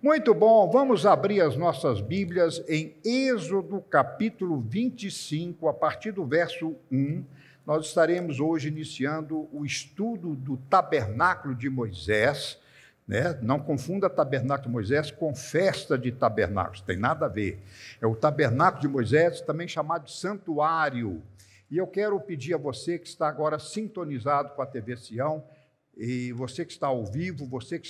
Muito bom, vamos abrir as nossas Bíblias em Êxodo capítulo 25, a partir do verso 1. Nós estaremos hoje iniciando o estudo do tabernáculo de Moisés, né? Não confunda tabernáculo de Moisés com festa de tabernáculos, tem nada a ver. É o tabernáculo de Moisés, também chamado de santuário. E eu quero pedir a você que está agora sintonizado com a TV Sião, e você que está ao vivo, você que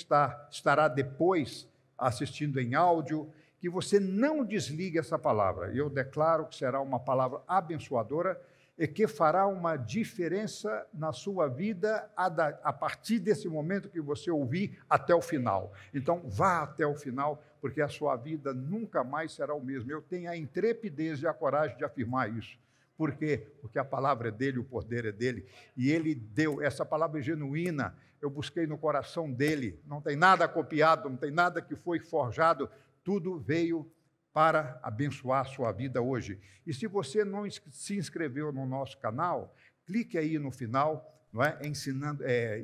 estará depois assistindo em áudio, que você não desligue essa palavra. Eu declaro que será uma palavra abençoadora e que fará uma diferença na sua vida a partir desse momento que você ouvir até o final. Então, vá até o final, porque a sua vida nunca mais será o mesmo. Eu tenho a intrepidez e a coragem de afirmar isso. Por quê? Porque a palavra é dele, o poder é dele. E ele deu, essa palavra genuína, eu busquei no coração dele. Não tem nada copiado, não tem nada que foi forjado. Tudo veio para abençoar a sua vida hoje. E se você não se inscreveu no nosso canal, clique aí no final, não é?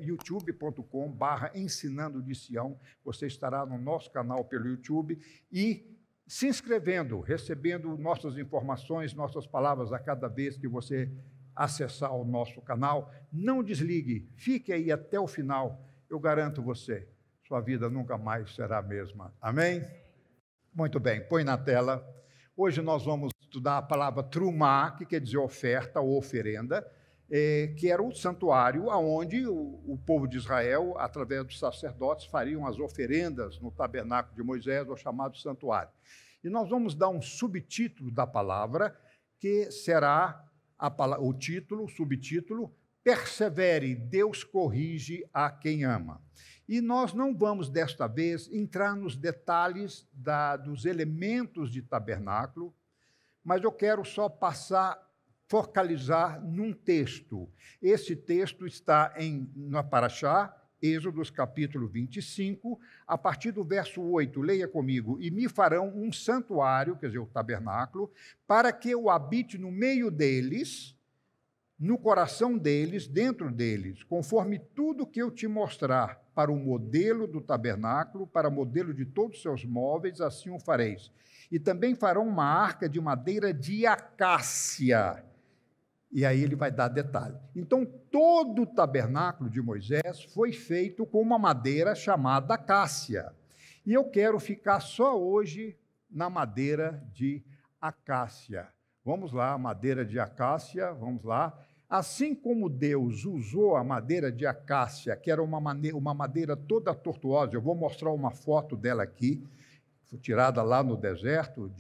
youtube.com/ensinando de Sião. Você estará no nosso canal pelo YouTube e se inscrevendo, recebendo nossas informações, nossas palavras a cada vez que você acessar o nosso canal. Não desligue, fique aí até o final. Eu garanto você, sua vida nunca mais será a mesma. Amém? Muito bem, põe na tela. Hoje nós vamos estudar a palavra trumá, que quer dizer oferta ou oferenda, que era o santuário onde o povo de Israel, através dos sacerdotes, fariam as oferendas no tabernáculo de Moisés, o chamado santuário. E nós vamos dar um subtítulo da palavra, que será o subtítulo, persevere, Deus corrige a quem ama. E nós não vamos, desta vez, entrar nos detalhes dos elementos de tabernáculo, mas eu quero só focalizar num texto. Esse texto está na Paraxá, Êxodo capítulo 25, a partir do verso 8, leia comigo: e me farão um santuário, quer dizer, o tabernáculo, para que eu habite no meio deles, no coração deles, dentro deles, conforme tudo que eu te mostrar, para o modelo do tabernáculo, para o modelo de todos os seus móveis, assim o fareis. E também farão uma arca de madeira de acácia. E aí ele vai dar detalhe. Então, todo o tabernáculo de Moisés foi feito com uma madeira chamada acácia. E eu quero ficar só hoje na madeira de acácia. Vamos lá, madeira de acácia, vamos lá. Assim como Deus usou a madeira de acácia, que era uma madeira toda tortuosa, eu vou mostrar uma foto dela aqui, foi tirada lá no deserto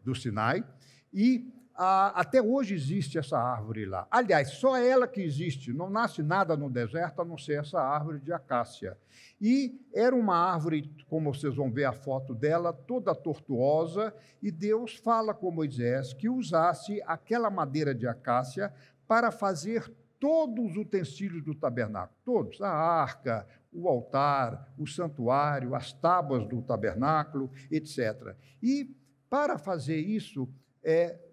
do Sinai, e até hoje existe essa árvore lá. Aliás, só ela que existe, não nasce nada no deserto a não ser essa árvore de acácia. E era uma árvore, como vocês vão ver a foto dela, toda tortuosa, e Deus fala com Moisés que usasse aquela madeira de acácia para fazer todos os utensílios do tabernáculo, todos, a arca, o altar, o santuário, as tábuas do tabernáculo, etc. E para fazer isso,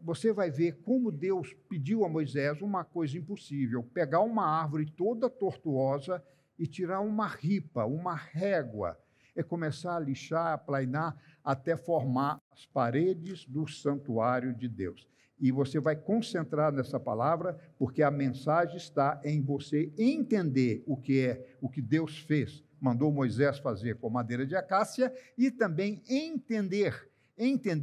você vai ver como Deus pediu a Moisés uma coisa impossível: pegar uma árvore toda tortuosa e tirar uma ripa, uma régua, começar a lixar, a plainar, até formar as paredes do santuário de Deus. E você vai concentrar nessa palavra, porque a mensagem está em você entender o que Deus fez, mandou Moisés fazer com madeira de acácia, e também entender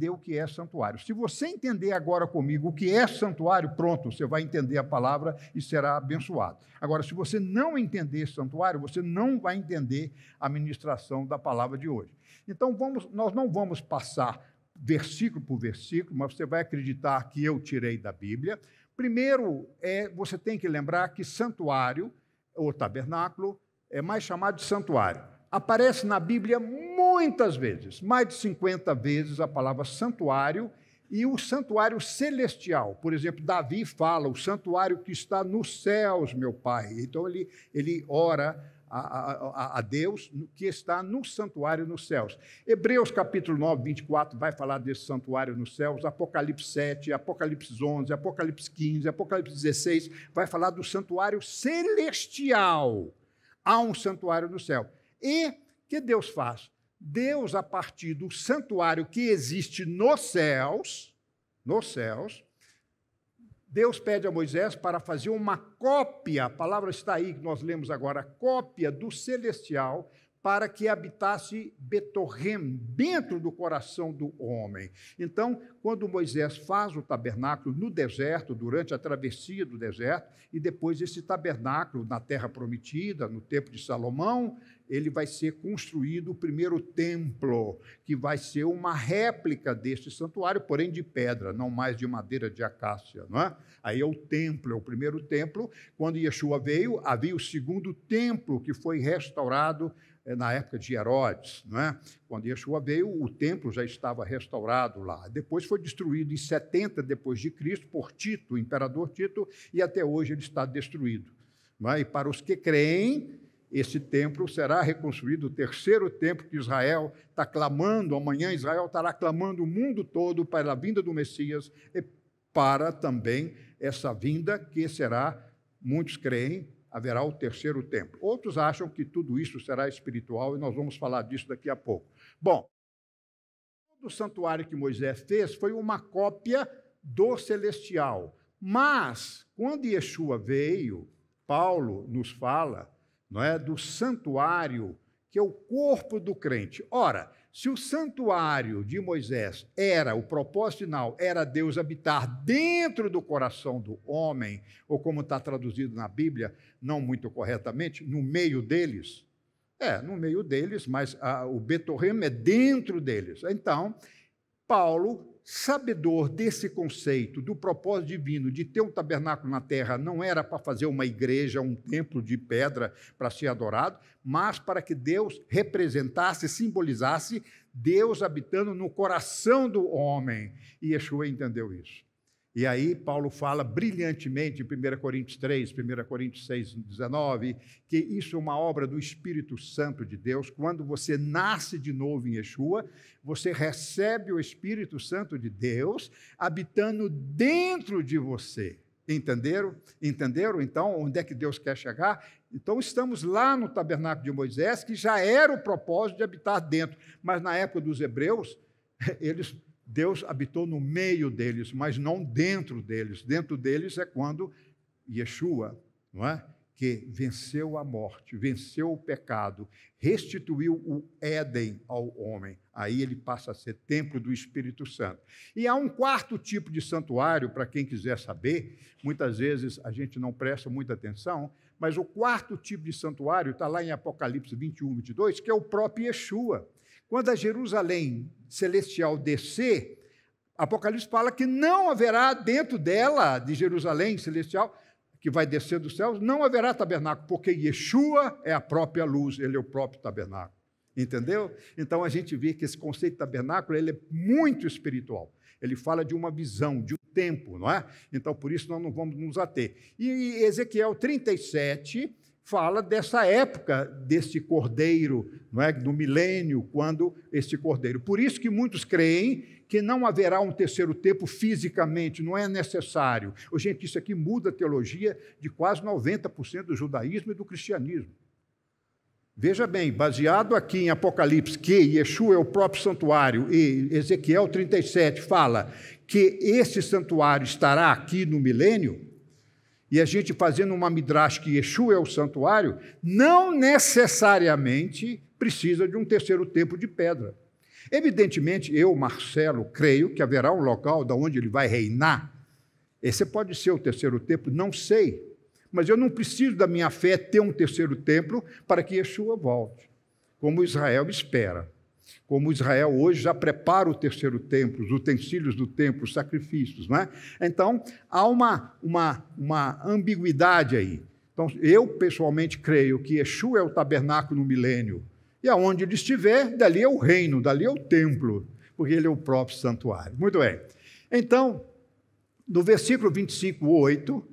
o que é santuário. Se você entender agora comigo o que é santuário, pronto, você vai entender a palavra e será abençoado. Agora, se você não entender santuário, você não vai entender a ministração da palavra de hoje. Então, nós não vamos passar versículo por versículo, mas você vai acreditar que eu tirei da Bíblia. Primeiro, você tem que lembrar que santuário, ou tabernáculo, é mais chamado de santuário. Aparece na Bíblia muitas vezes, mais de 50 vezes a palavra santuário, e o santuário celestial. Por exemplo, Davi fala: o santuário que está nos céus, meu Pai. Então ele ora a Deus que está no santuário nos céus. Hebreus capítulo 9, 24 vai falar desse santuário nos céus. Apocalipse 7, Apocalipse 11, Apocalipse 15, Apocalipse 16 vai falar do santuário celestial. Há um santuário no céu. E o que Deus faz? Deus, a partir do santuário que existe nos céus, Deus pede a Moisés para fazer uma cópia, a palavra está aí que nós lemos agora, cópia do celestial, para que habitasse Betorrem, dentro do coração do homem. Então, quando Moisés faz o tabernáculo no deserto, durante a travessia do deserto, e depois esse tabernáculo na terra prometida, no templo de Salomão, ele vai ser construído o primeiro templo, que vai ser uma réplica deste santuário, porém de pedra, não mais de madeira de acácia, não é? Aí é o templo, é o primeiro templo. Quando Yeshua veio, havia o segundo templo, que foi restaurado na época de Herodes, não é? Quando Yeshua veio, o templo já estava restaurado lá. Depois foi destruído em 70 depois de Cristo por Tito, o imperador Tito, e até hoje ele está destruído. Não é? E para os que creem, esse templo será reconstruído, o terceiro templo que Israel está clamando. Amanhã Israel estará clamando o mundo todo para a vinda do Messias e para também essa vinda que será, muitos creem, haverá o terceiro templo. Outros acham que tudo isso será espiritual e nós vamos falar disso daqui a pouco. Bom, o santuário que Moisés fez foi uma cópia do celestial. Mas, quando Yeshua veio, Paulo nos fala, não é, do santuário, que é o corpo do crente. Ora, se o santuário de Moisés o propósito final era Deus habitar dentro do coração do homem, ou como está traduzido na Bíblia, não muito corretamente, no meio deles, no meio deles, mas o Betorrem é dentro deles. Então, Paulo, sabedor desse conceito, do propósito divino de ter um tabernáculo na terra, não era para fazer uma igreja, um templo de pedra para ser adorado, mas para que Deus representasse, simbolizasse Deus habitando no coração do homem. E Yeshua entendeu isso. E aí Paulo fala brilhantemente em 1 Coríntios 3, 1 Coríntios 6, 19, que isso é uma obra do Espírito Santo de Deus. Quando você nasce de novo em Yeshua, você recebe o Espírito Santo de Deus habitando dentro de você. Entenderam? Entenderam, então, onde é que Deus quer chegar? Então, estamos lá no tabernáculo de Moisés, que já era o propósito de habitar dentro. Mas, na época dos hebreus, Deus habitou no meio deles, mas não dentro deles. Dentro deles é quando Yeshua, não é? Que venceu a morte, venceu o pecado, restituiu o Éden ao homem. Aí ele passa a ser templo do Espírito Santo. E há um quarto tipo de santuário, para quem quiser saber, muitas vezes a gente não presta muita atenção, mas o quarto tipo de santuário está lá em Apocalipse 21, 22, que é o próprio Yeshua. Quando a Jerusalém celestial descer, Apocalipse fala que não haverá dentro dela, de Jerusalém celestial, que vai descer dos céus, não haverá tabernáculo, porque Yeshua é a própria luz, ele é o próprio tabernáculo. Entendeu? Então a gente vê que esse conceito de tabernáculo ele é muito espiritual. Ele fala de uma visão, de um tempo, não é? Então por isso nós não vamos nos ater. E Ezequiel 37 fala dessa época desse cordeiro, não é? Do milênio, quando este cordeiro. Por isso que muitos creem que não haverá um terceiro templo fisicamente, não é necessário. Gente, isso aqui muda a teologia de quase 90% do judaísmo e do cristianismo. Veja bem, baseado aqui em Apocalipse, que Yeshua é o próprio santuário, e Ezequiel 37 fala que esse santuário estará aqui no milênio, e a gente fazendo uma midrash que Yeshua é o santuário, não necessariamente precisa de um terceiro templo de pedra. Evidentemente, eu, Marcelo, creio que haverá um local onde ele vai reinar. Esse pode ser o terceiro templo, não sei. Mas eu não preciso da minha fé ter um terceiro templo para que Yeshua volte, como Israel espera. Como Israel hoje já prepara o terceiro templo, os utensílios do templo, os sacrifícios, não é? Então, há uma ambiguidade aí. Então, eu pessoalmente creio que Yeshua é o tabernáculo no milênio, e aonde ele estiver, dali é o reino, dali é o templo, porque ele é o próprio santuário. Muito bem. Então, no versículo 25, 8,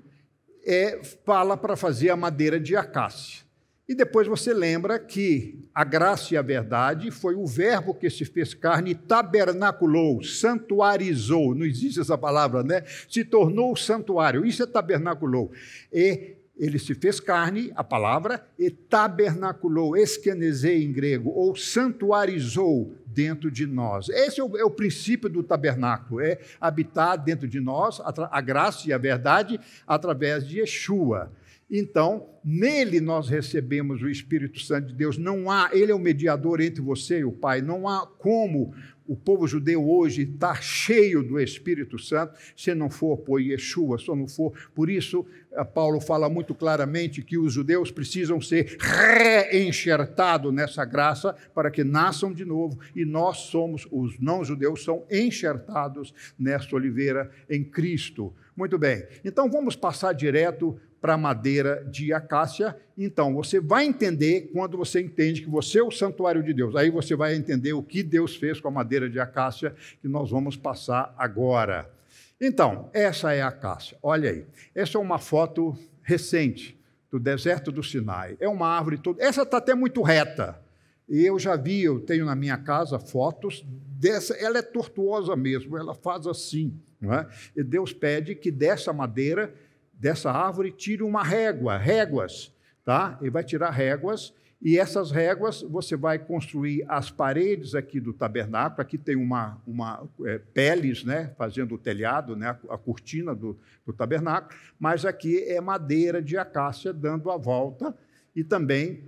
fala para fazer a madeira de acácia. E depois você lembra que a graça e a verdade foi o verbo que se fez carne e tabernaculou, santuarizou, não existe essa palavra, né? Se tornou santuário, isso é tabernaculou. E ele se fez carne, a palavra, e tabernaculou, eskenezei em grego, ou santuarizou dentro de nós. Esse é o princípio do tabernáculo, é habitar dentro de nós a graça e a verdade através de Yeshua. Então, nele nós recebemos o Espírito Santo de Deus. Ele é o mediador entre você e o Pai. Não há como o povo judeu hoje estar cheio do Espírito Santo se não for por Yeshua, se não for. Por isso, Paulo fala muito claramente que os judeus precisam ser reenxertados nessa graça para que nasçam de novo, e nós somos, os não-judeus, são enxertados nesta oliveira em Cristo. Muito bem, então vamos passar direto para a madeira de acácia. Então, você vai entender quando você entende que você é o santuário de Deus. Aí você vai entender o que Deus fez com a madeira de acácia, que nós vamos passar agora. Então, essa é a acácia. Olha aí. Essa é uma foto recente do deserto do Sinai. É uma árvore toda. Essa está até muito reta. E eu já vi, eu tenho na minha casa fotos dessa. Ela é tortuosa mesmo, ela faz assim. Não é? E Deus pede que dessa madeira, dessa árvore, tire uma réguas, tá? Ele vai tirar réguas, e essas réguas você vai construir as paredes aqui do tabernáculo. Aqui tem peles, né, fazendo o telhado, né, a cortina do tabernáculo, mas aqui é madeira de acácia dando a volta, e também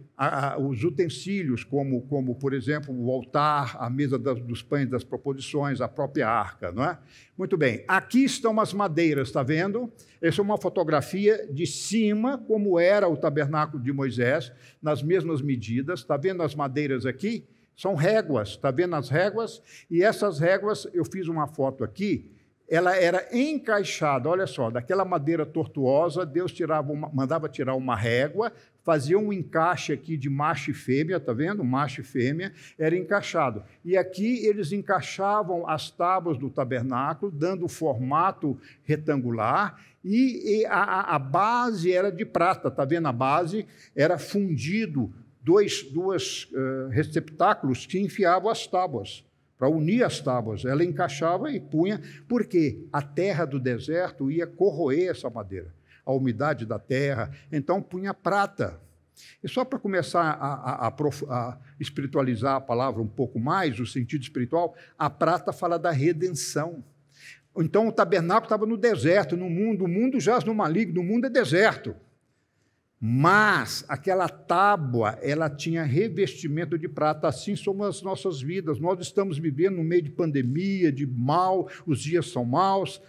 os utensílios, como, por exemplo, o altar, a mesa dos pães das proposições, a própria arca, não é? Muito bem, aqui estão as madeiras, está vendo? Essa é uma fotografia de cima, como era o tabernáculo de Moisés, nas mesmas medidas. Está vendo as madeiras aqui? São réguas, está vendo as réguas? E essas réguas, eu fiz uma foto aqui, ela era encaixada, olha só, daquela madeira tortuosa, Deus mandava tirar uma régua, fazia um encaixe aqui de macho e fêmea, está vendo? Macho e fêmea, era encaixado. E aqui eles encaixavam as tábuas do tabernáculo, dando o formato retangular, e a base era de prata, está vendo? A base era fundido, dois receptáculos que enfiavam as tábuas. Para unir as tábuas, ela encaixava e punha, porque a terra do deserto ia corroer essa madeira, a umidade da terra, então punha prata. E só para começar a espiritualizar a palavra um pouco mais, o sentido espiritual, a prata fala da redenção. Então o tabernáculo estava no deserto, no mundo, o mundo jaz no maligno, o mundo é deserto. Mas aquela tábua, ela tinha revestimento de prata. Assim são as nossas vidas. Nós estamos vivendo no meio de pandemia, de mal, os dias são maus,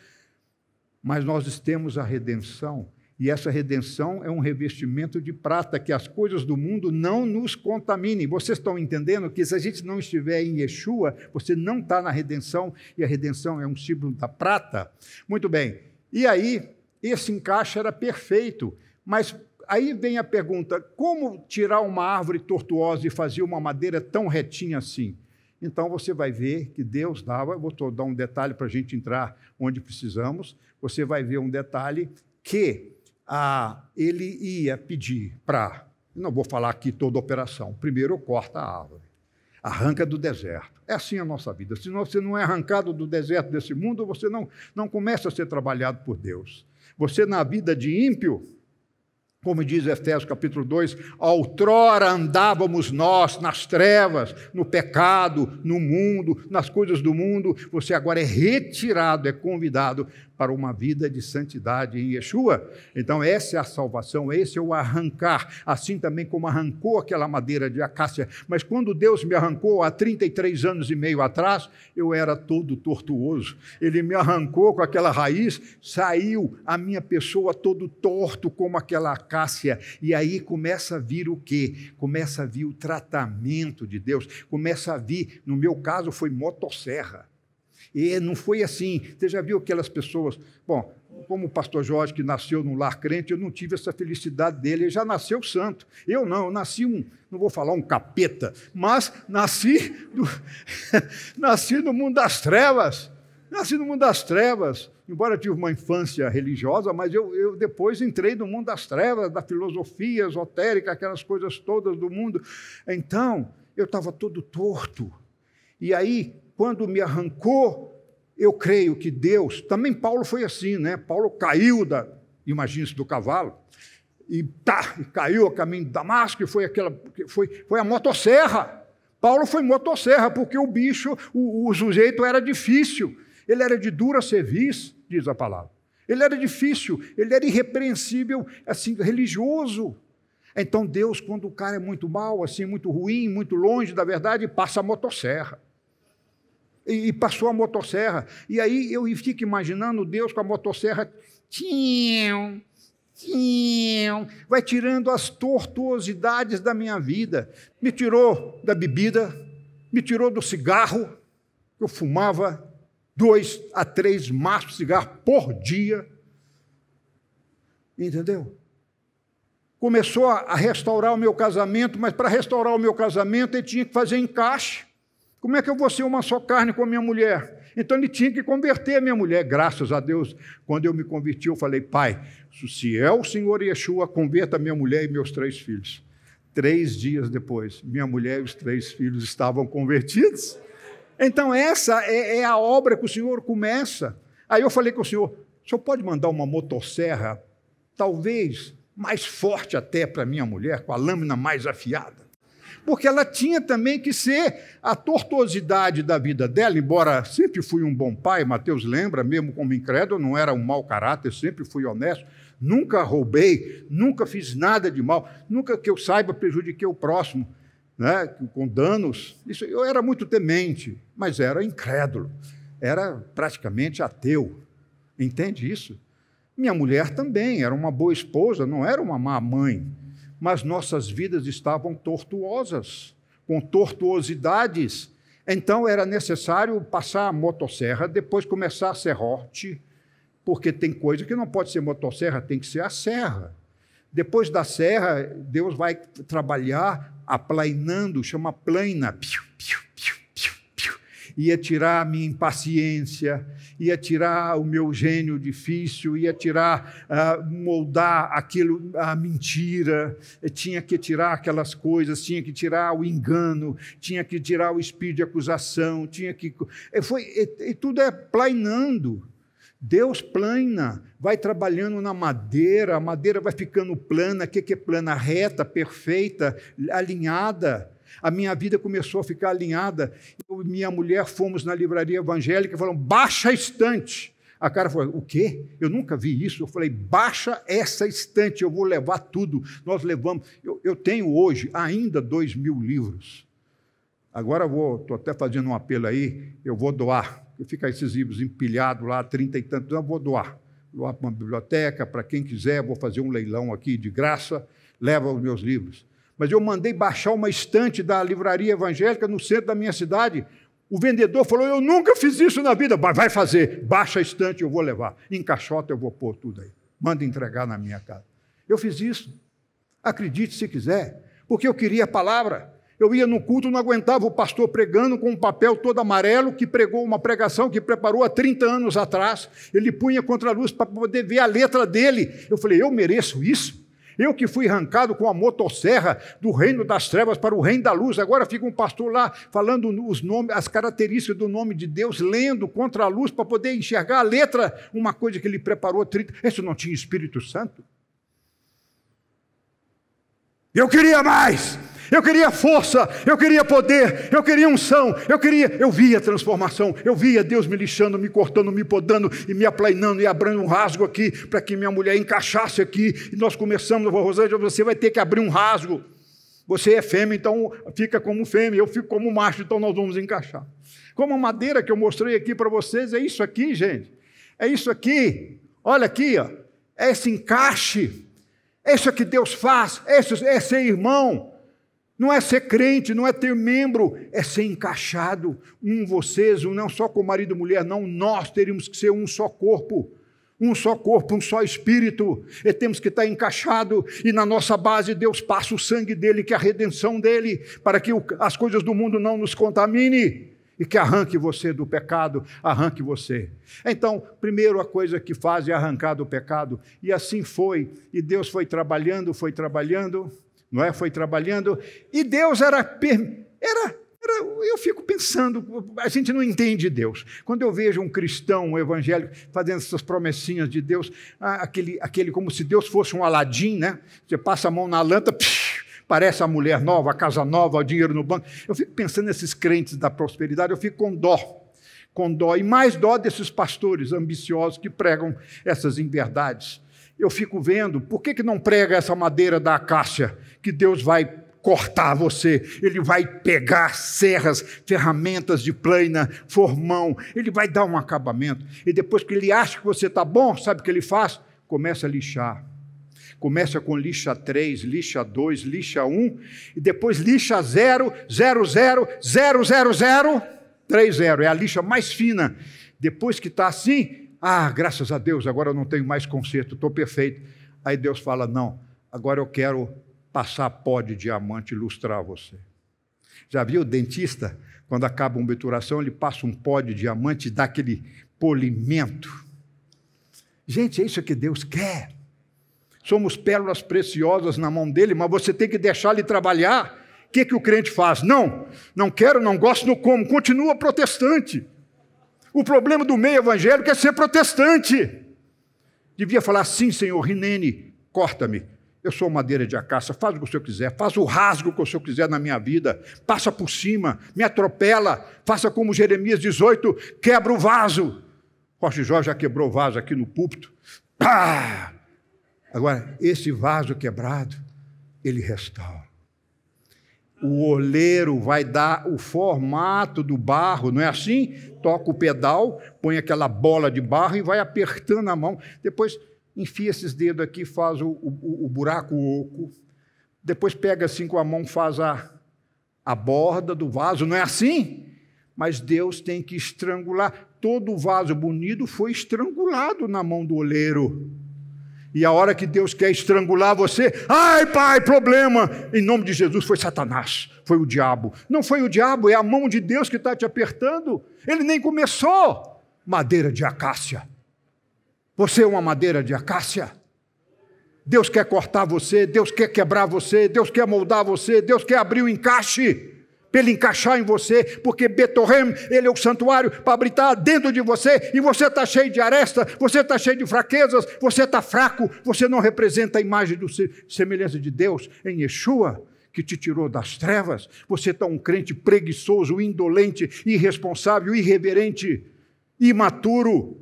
mas nós temos a redenção. E essa redenção é um revestimento de prata, que as coisas do mundo não nos contaminem. Vocês estão entendendo que se a gente não estiver em Yeshua, você não está na redenção, e a redenção é um símbolo da prata? Muito bem. E aí, esse encaixe era perfeito, mas aí vem a pergunta, como tirar uma árvore tortuosa e fazer uma madeira tão retinha assim? Então, você vai ver que Deus dava, vou dar um detalhe para a gente entrar onde precisamos, você vai ver um detalhe que ele ia pedir para, não vou falar aqui toda a operação, primeiro corta a árvore, arranca do deserto. É assim a nossa vida. Se você não é arrancado do deserto desse mundo, você não começa a ser trabalhado por Deus. Você, na vida de ímpio, como diz Efésios capítulo 2, outrora andávamos nós nas trevas, no pecado, no mundo, nas coisas do mundo. Você agora é retirado, é convidado para uma vida de santidade em Yeshua. Então, essa é a salvação, esse é o arrancar, assim também como arrancou aquela madeira de acácia. Mas quando Deus me arrancou há 33 anos e meio atrás, eu era todo tortuoso. Ele me arrancou com aquela raiz, saiu a minha pessoa todo torto como aquela acácia. E aí começa a vir o quê? Começa a vir o tratamento de Deus, começa a vir, no meu caso foi motosserra. E não foi assim. Você já viu aquelas pessoas... Bom, como o pastor Jorge, que nasceu num lar crente, eu não tive essa felicidade dele, ele já nasceu santo. Eu nasci não vou falar um capeta, mas nasci no mundo das trevas. Nasci no mundo das trevas. Embora eu tive uma infância religiosa, mas eu depois entrei no mundo das trevas, da filosofia esotérica, aquelas coisas todas do mundo. Então, eu estava todo torto. E aí, quando me arrancou, eu creio que Deus... Também Paulo foi assim, né? Paulo caiu imagine-se, do cavalo. e caiu a caminho de Damasco, e foi a motosserra. Paulo foi motosserra, porque o bicho, o sujeito era difícil, ele era de dura cerviz, diz a palavra. Ele era difícil, ele era irrepreensível, assim, religioso. Então Deus, quando o cara é muito mau, assim, muito ruim, muito longe da verdade, passa a motosserra. E passou a motosserra. E aí eu fico imaginando Deus com a motosserra, vai tirando as tortuosidades da minha vida. Me tirou da bebida, me tirou do cigarro. Eu fumava 2 a 3 maços de cigarro por dia. Entendeu? Começou a restaurar o meu casamento, mas para restaurar o meu casamento ele tinha que fazer encaixe. Como é que eu vou ser uma só carne com a minha mulher? Então ele tinha que converter a minha mulher. Graças a Deus, quando eu me converti, eu falei, Pai, se é o Senhor Yeshua, converta a minha mulher e meus 3 filhos. 3 dias depois, minha mulher e os 3 filhos estavam convertidos. Então essa é a obra que o Senhor começa. Aí eu falei com o senhor pode mandar uma motosserra, talvez mais forte até para minha mulher, com a lâmina mais afiada? Porque ela tinha também que ser a tortuosidade da vida dela, embora sempre fui um bom pai, Mateus lembra, mesmo como incrédulo, não era um mau caráter, sempre fui honesto, nunca roubei, nunca fiz nada de mal, nunca que eu saiba prejudiquei o próximo, né, com danos. Isso, eu era muito temente, mas era incrédulo, era praticamente ateu. Entende isso? Minha mulher também era uma boa esposa, não era uma má mãe, mas nossas vidas estavam tortuosas, com tortuosidades. Então era necessário passar a motosserra, depois começar a serrote, porque tem coisa que não pode ser motosserra, tem que ser a serra. Depois da serra, Deus vai trabalhar aplainando, chama plaina, ia tirar a minha impaciência, ia tirar o meu gênio difícil, ia tirar, moldar aquilo, a mentira, tinha que tirar aquelas coisas, tinha que tirar o engano, tinha que tirar o espírito de acusação, e tudo é plainando. Deus plana, vai trabalhando na madeira, a madeira vai ficando plana. O que é plana? Reta, perfeita, alinhada. A minha vida começou a ficar alinhada. Eu e minha mulher fomos na livraria evangélica e falamos, baixa a estante. A cara falou, o quê? Eu nunca vi isso. Eu falei, baixa essa estante, eu vou levar tudo. Nós levamos. Eu tenho hoje ainda 2.000 livros. Agora estou até fazendo um apelo aí, eu vou doar. Fica esses livros empilhados lá, 30 e tantos, eu vou doar. Doar para uma biblioteca, para quem quiser, vou fazer um leilão aqui de graça, leva os meus livros. Mas eu mandei baixar uma estante da livraria evangélica no centro da minha cidade. O vendedor falou, eu nunca fiz isso na vida. Vai fazer, baixa a estante, eu vou levar. Em caixota eu vou pôr tudo aí. Manda entregar na minha casa. Eu fiz isso. Acredite se quiser, porque eu queria a palavra. Eu ia no culto, não aguentava o pastor pregando com um papel todo amarelo, que pregou uma pregação que preparou há 30 anos atrás. Ele punha contra a luz para poder ver a letra dele. Eu falei, eu mereço isso? Eu que fui arrancado com a motosserra do reino das trevas para o reino da luz, agora fica um pastor lá falando os nomes, as características do nome de Deus, lendo contra a luz para poder enxergar a letra, uma coisa que ele preparou 30... Isso não tinha Espírito Santo? Eu queria mais! Eu queria força, eu queria poder, eu queria unção, eu via transformação, eu via Deus me lixando, me cortando, me podando e me aplainando e abrindo um rasgo aqui para que minha mulher encaixasse aqui. E nós começamos, Rosângela, você vai ter que abrir um rasgo. Você é fêmea, então fica como fêmea, eu fico como macho, então nós vamos encaixar. Como a madeira que eu mostrei aqui para vocês, é isso aqui, gente. É isso aqui. Olha aqui, ó. É esse encaixe. É isso que Deus faz. É ser irmão. Não é ser crente, não é ter membro, é ser encaixado. Vocês, não só com marido e mulher, não, nós teríamos que ser um só corpo, um só espírito, e temos que estar encaixado, e na nossa base Deus passa o sangue dele, que é a redenção dele, para que as coisas do mundo não nos contamine, e que arranque você do pecado, arranque você. Então, primeiro a coisa que faz é arrancar do pecado, e assim foi, e Deus foi trabalhando, não é? Foi trabalhando, e Deus era Agora, eu fico pensando, a gente não entende Deus. Quando eu vejo um cristão, um evangélico, fazendo essas promessinhas de Deus, aquele como se Deus fosse um Aladim, né? Você passa a mão na lâmpada, parece a mulher nova, a casa nova, o dinheiro no banco. Eu fico pensando nesses crentes da prosperidade, eu fico com dó, e mais dó desses pastores ambiciosos que pregam essas inverdades. Eu fico vendo, por que não prega essa madeira da acácia, que Deus vai cortar você, Ele vai pegar serras, ferramentas de plana, formão, Ele vai dar um acabamento, e depois que Ele acha que você está bom, sabe o que Ele faz? Começa a lixar. Começa com lixa 3, lixa 2, lixa 1, e depois lixa 0, 0, 0, 0, 0, 0, 3, 0. É a lixa mais fina. Depois que está assim, graças a Deus, agora eu não tenho mais conserto, estou perfeito. Aí Deus fala, não, agora eu quero passar pó de diamante e lustrar você. Já viu o dentista, quando acaba uma obturação, ele passa um pó de diamante e dá aquele polimento. Gente, é isso que Deus quer. Somos pérolas preciosas na mão dele, mas você tem que deixar ele trabalhar. O que o crente faz? Não quero, não gosto, não como. Continua protestante. O problema do meio evangélico é ser protestante. Devia falar, sim, senhor, Rinene, corta-me. Eu sou madeira de acácia, faz o que o senhor quiser, faz o rasgo que o senhor quiser na minha vida, passa por cima, me atropela, faça como Jeremias 18, quebra o vaso. Rocha Jorge já quebrou o vaso aqui no púlpito. Pá! Agora, esse vaso quebrado, ele restaura. O oleiro vai dar o formato do barro, não é assim? Toca o pedal, põe aquela bola de barro e vai apertando a mão. Depois enfia esses dedos aqui, faz o buraco oco. Depois pega assim com a mão, faz a borda do vaso, não é assim? Mas Deus tem que estrangular. Todo o vaso bonito foi estrangulado na mão do oleiro. E a hora que Deus quer estrangular você, ai, pai, problema, em nome de Jesus, foi Satanás, foi o diabo. Não foi o diabo, é a mão de Deus que está te apertando. Ele nem começou. Madeira de acácia. Você é uma madeira de acácia. Deus quer cortar você, Deus quer quebrar você, Deus quer moldar você, Deus quer abrir o encaixe, para Ele encaixar em você, porque Betorém, Ele é o santuário para habitar dentro de você, e você está cheio de aresta, você está cheio de fraquezas, você está fraco, você não representa a imagem do semelhança de Deus em Yeshua, que te tirou das trevas. Você está um crente preguiçoso, indolente, irresponsável, irreverente, imaturo.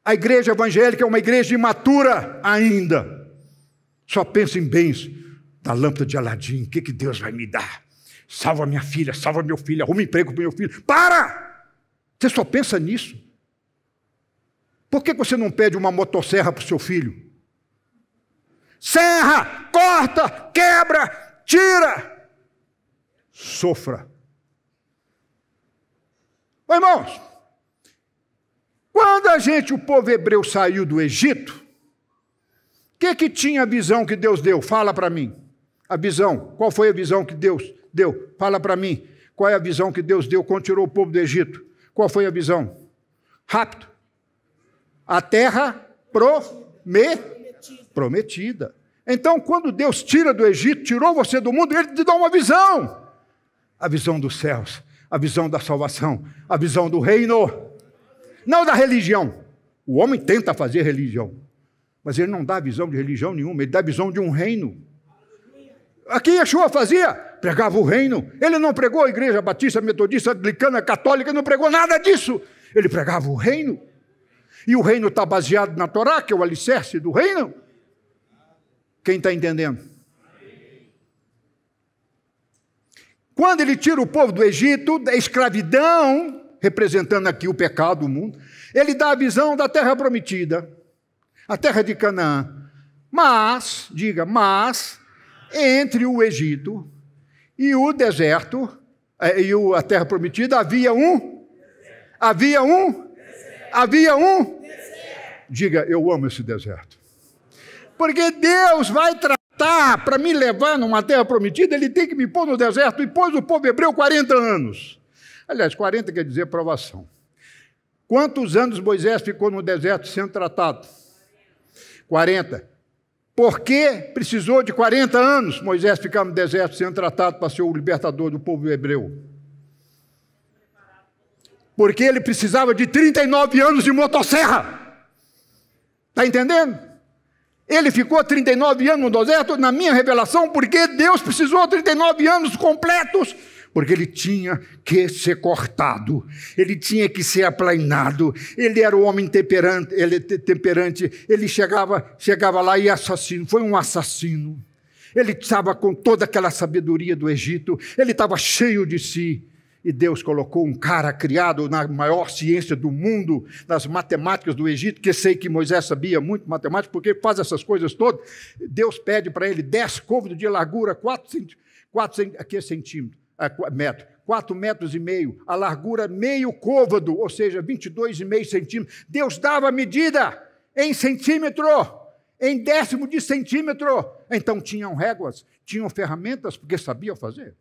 A igreja evangélica é uma igreja imatura ainda. Só pensa em bens da lâmpada de Aladim. O que Deus vai me dar? Salva minha filha, salva meu filho, arruma emprego para meu filho. Para! Você só pensa nisso. Por que você não pede uma motosserra para o seu filho? Serra, corta, quebra, tira. Sofra. Ô, irmãos, quando o povo hebreu saiu do Egito, o que tinha a visão que Deus deu? Fala para mim. A visão, qual foi a visão que Deus deu? Fala para mim. Qual é a visão que Deus deu quando tirou o povo do Egito? Qual foi a visão? Rápido. A terra prometida. Então, quando Deus tira do Egito, tirou você do mundo, Ele te dá uma visão. A visão dos céus, a visão da salvação, a visão do reino. Não da religião. O homem tenta fazer religião, mas ele não dá visão de religião nenhuma, ele dá visão de um reino. Aqui Yeshua fazia, pregava o reino. Ele não pregou a igreja batista, metodista, anglicana, católica, não pregou nada disso. Ele pregava o reino. E o reino está baseado na Torá, que é o alicerce do reino. Quem está entendendo? Quando ele tira o povo do Egito, da escravidão, representando aqui o pecado do mundo, ele dá a visão da terra prometida, a terra de Canaã. Mas, entre o Egito e o deserto, e a terra prometida, havia um. Diga, eu amo esse deserto. Porque Deus vai tratar, para me levar numa terra prometida, Ele tem que me pôr no deserto, e pôs o povo hebreu 40 anos. Aliás, 40 quer dizer provação. Quantos anos Moisés ficou no deserto sendo tratado? 40. Por que precisou de 40 anos Moisés ficar no deserto sendo tratado para ser o libertador do povo hebreu? Porque ele precisava de 39 anos de motosserra. Está entendendo? Ele ficou 39 anos no deserto, na minha revelação, porque Deus precisou 39 anos completos, porque ele tinha que ser cortado, ele tinha que ser aplainado, ele era o homem temperante, ele chegava lá e assassino, foi um assassino. Ele estava com toda aquela sabedoria do Egito, ele estava cheio de si. E Deus colocou um cara criado na maior ciência do mundo, nas matemáticas do Egito, que sei que Moisés sabia muito matemática, porque faz essas coisas todas. Deus pede para ele 10 côvados de largura, 4 metros, 4 metros e meio, a largura meio côvado, ou seja, 22,5 centímetros. Deus dava a medida em centímetro, em décimo de centímetro. Então tinham réguas, tinham ferramentas, porque sabiam fazer.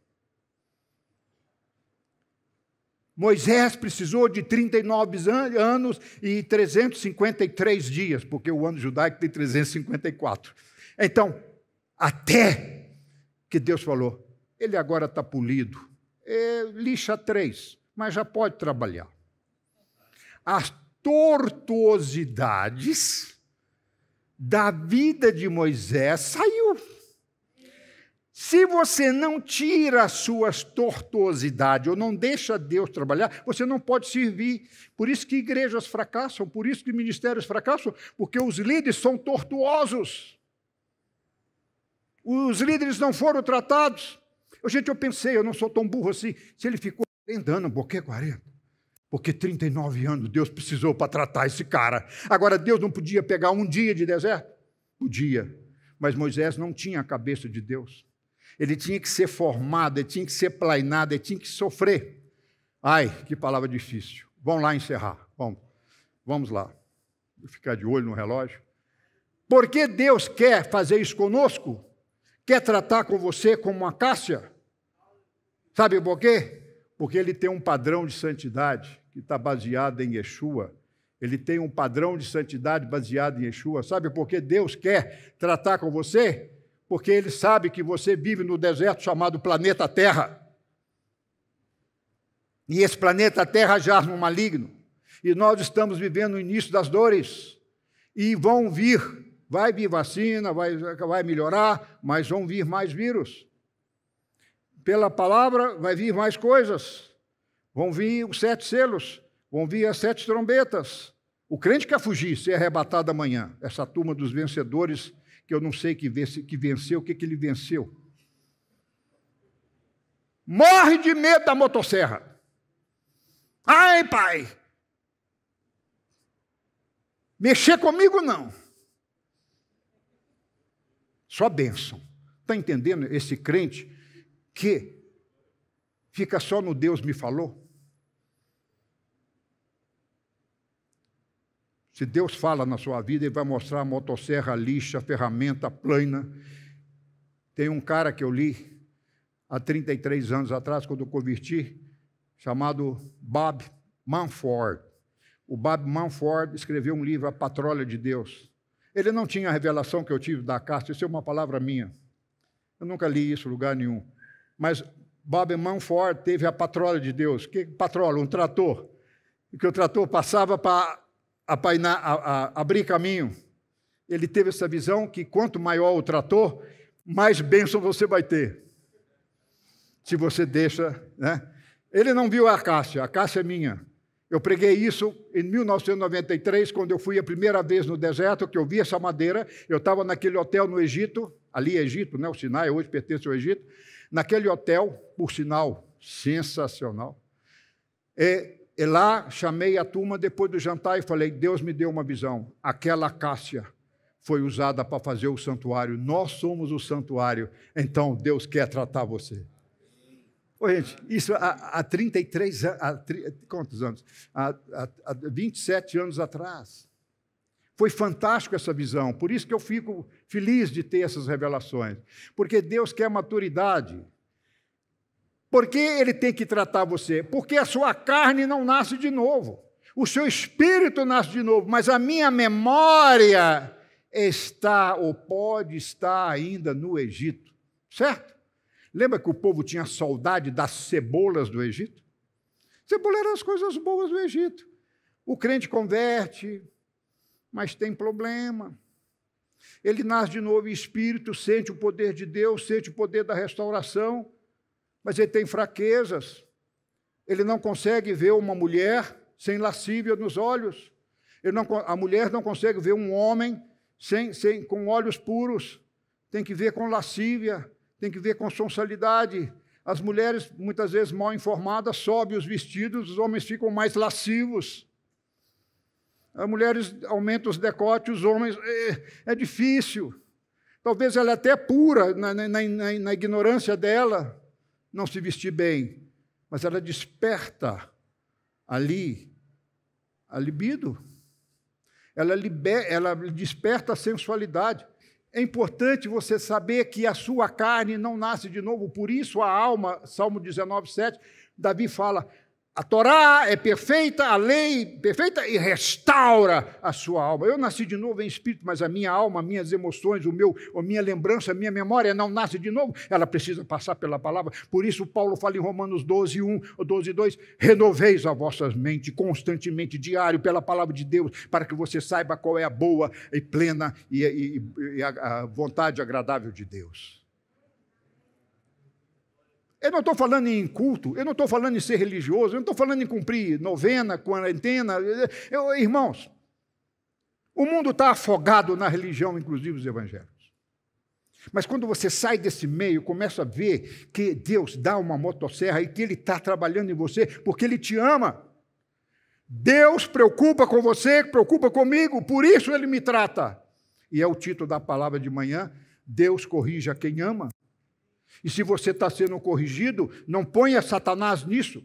Moisés precisou de 39 anos e 353 dias, porque o ano judaico tem 354. Então, até que Deus falou, ele agora está polido, lixa 3, mas já pode trabalhar. As tortuosidades da vida de Moisés saiu. Se você não tira as suas tortuosidades ou não deixa Deus trabalhar, você não pode servir. Por isso que igrejas fracassam, por isso que ministérios fracassam, porque os líderes são tortuosos. Os líderes não foram tratados. Gente, eu pensei, eu não sou tão burro assim, se ele ficou 40 anos, por que 40? Porque 39 anos Deus precisou para tratar esse cara. Agora, Deus não podia pegar um dia de deserto? Podia, mas Moisés não tinha a cabeça de Deus. Ele tinha que ser formado, ele tinha que ser plainado, ele tinha que sofrer. Ai, que palavra difícil. Vamos lá encerrar. Vamos lá. Vou ficar de olho no relógio. Por que Deus quer fazer isso conosco? Quer tratar com você como uma acácia? Sabe por quê? Porque ele tem um padrão de santidade que está baseado em Yeshua. Ele tem um padrão de santidade baseado em Yeshua. Sabe por que Deus quer tratar com você? Porque ele sabe que você vive no deserto chamado planeta Terra. E esse planeta Terra jaz no maligno. E nós estamos vivendo o início das dores. E vão vir, vai vir vacina, vai melhorar, mas vão vir mais vírus. Pela palavra vai vir mais coisas. Vão vir os 7 selos, vão vir as 7 trombetas. O crente quer fugir, ser arrebatado amanhã. Essa turma dos vencedores, que eu não sei que venceu, o que ele venceu. Morre de medo da motosserra. Ai, pai! Mexer comigo, não. Só bênção. Está entendendo esse crente que fica só no Deus me falou? Se Deus fala na sua vida, Ele vai mostrar a motosserra, a lixa, a ferramenta, a plana. Tem um cara que eu li há 33 anos atrás, quando eu converti, chamado Bob Mumford. O Bob Mumford escreveu um livro, A Patrulha de Deus. Ele não tinha a revelação que eu tive da casta, isso é uma palavra minha. Eu nunca li isso em lugar nenhum. Mas Bob Mumford teve a patrulha de Deus. Que patrulha? Um trator. E que o trator passava para abrir caminho. Ele teve essa visão que quanto maior o trator, mais bênção você vai ter. Se você deixa, né? Ele não viu a acácia é minha. Eu preguei isso em 1993, quando eu fui a primeira vez no deserto, que eu vi essa madeira. Eu estava naquele hotel no Egito, ali é Egito, né? O Sinai hoje pertence ao Egito. Naquele hotel, por sinal, sensacional. E lá chamei a turma depois do jantar e falei, Deus me deu uma visão. Aquela acácia foi usada para fazer o santuário. Nós somos o santuário. Então, Deus quer tratar você. Ô, gente, isso há 33 anos, quantos anos? Há 27 anos atrás. Foi fantástico essa visão, por isso que eu fico feliz de ter essas revelações, porque Deus quer maturidade. Por que Ele tem que tratar você? Porque a sua carne não nasce de novo, o seu espírito nasce de novo, mas a minha memória está ou pode estar ainda no Egito, certo? Lembra que o povo tinha saudade das cebolas do Egito? Cebola era as coisas boas do Egito. O crente converte, mas tem problema. Ele nasce de novo em espírito, sente o poder de Deus, sente o poder da restauração, mas ele tem fraquezas. Ele não consegue ver uma mulher sem lascívia nos olhos. A mulher não consegue ver um homem com olhos puros. Tem que ver com lascívia, tem que ver com sensualidade. As mulheres, muitas vezes mal informadas, sobem os vestidos, os homens ficam mais lascivos. As mulheres aumentam os decotes, os homens... É difícil. Talvez ela é até pura na ignorância dela, não se vestir bem, mas ela desperta ali a libido. Ela desperta a sensualidade. É importante você saber que a sua carne não nasce de novo, por isso a alma, Salmo 19:7, Davi fala, a Torá é perfeita, a lei perfeita e restaura a sua alma. Eu nasci de novo em espírito, mas a minha alma, minhas emoções, a minha lembrança, a minha memória não nasce de novo. Ela precisa passar pela palavra. Por isso Paulo fala em Romanos 12:1 ou 12:2, renoveis as vossas mentes constantemente, diário, pela palavra de Deus, para que você saiba qual é a boa e plena e a vontade agradável de Deus. Eu não estou falando em culto, eu não estou falando em ser religioso, eu não estou falando em cumprir novena, quarentena. Irmãos, o mundo está afogado na religião, inclusive os evangélicos. Mas quando você sai desse meio, começa a ver que Deus dá uma motosserra e que Ele está trabalhando em você, porque Ele te ama. Deus preocupa com você, preocupa comigo, por isso Ele me trata. E é o título da palavra de manhã, Deus corrige a quem ama. E se você está sendo corrigido, não ponha Satanás nisso.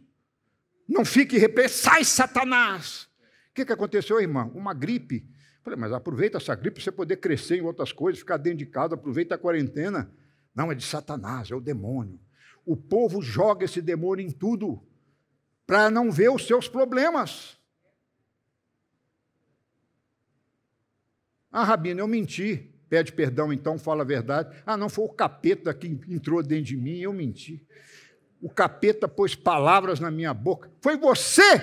Não fique sai, Satanás! O que aconteceu, irmão? Uma gripe. Falei, mas aproveita essa gripe para você poder crescer em outras coisas, ficar dentro de casa, aproveita a quarentena. Não, é de Satanás, é o demônio. O povo joga esse demônio em tudo para não ver os seus problemas. Ah, Rabino, eu menti. Pede perdão, então, fala a verdade. Ah, não, foi o capeta que entrou dentro de mim, eu menti. O capeta pôs palavras na minha boca. Foi você